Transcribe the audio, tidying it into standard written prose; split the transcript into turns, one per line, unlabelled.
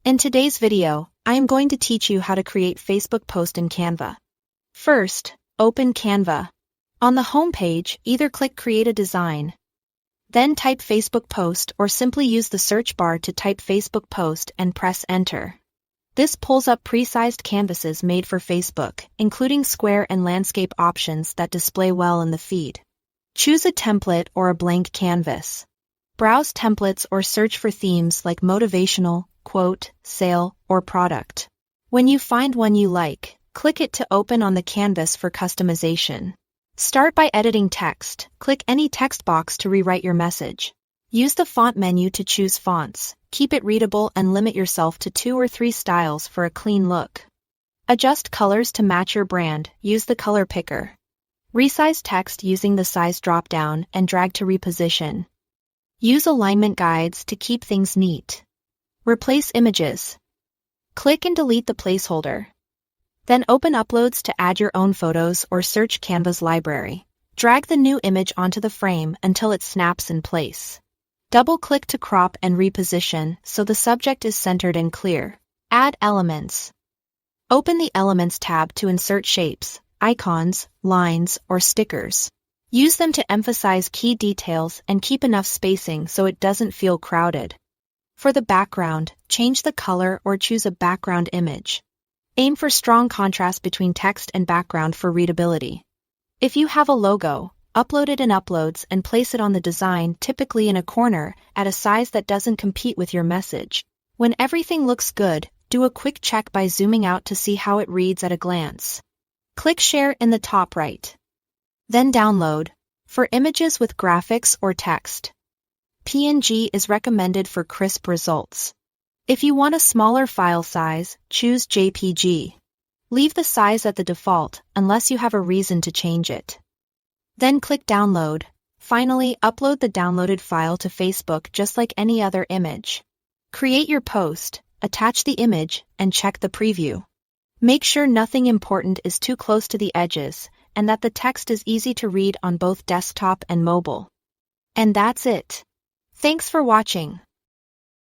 In today's video, I am going to teach you how to create Facebook post in Canva. First, open Canva. On the home page, either click Create a Design. Then type Facebook post or simply use the search bar to type Facebook post and press Enter. This pulls up pre-sized canvases made for Facebook, including square and landscape options that display well in the feed. Choose a template or a blank canvas. Browse templates or search for themes like motivational, quote, sale, or product. When you find one you like, click it to open on the canvas for customization. Start by editing text. Click any text box to rewrite your message. Use the font menu to choose fonts. Keep it readable and limit yourself to 2 or 3 styles for a clean look. Adjust colors to match your brand. Use the color picker. Resize text using the size drop-down and drag to reposition. Use alignment guides to keep things neat. Replace images. Click and delete the placeholder. Then open Uploads to add your own photos or search Canva's library. Drag the new image onto the frame until it snaps in place. Double-click to crop and reposition so the subject is centered and clear. Add elements. Open the Elements tab to insert shapes, icons, lines, or stickers. Use them to emphasize key details and keep enough spacing so it doesn't feel crowded. For the background, change the color or choose a background image. Aim for strong contrast between text and background for readability. If you have a logo, upload it in Uploads and place it on the design, typically in a corner, at a size that doesn't compete with your message. When everything looks good, do a quick check by zooming out to see how it reads at a glance. Click Share in the top right. Then download. For images with graphics or text, PNG is recommended for crisp results. If you want a smaller file size, choose JPG. Leave the size at the default, unless you have a reason to change it. Then click Download. Finally, upload the downloaded file to Facebook just like any other image. Create your post, attach the image, and check the preview. Make sure nothing important is too close to the edges, and that the text is easy to read on both desktop and mobile. And that's it. Thanks for watching.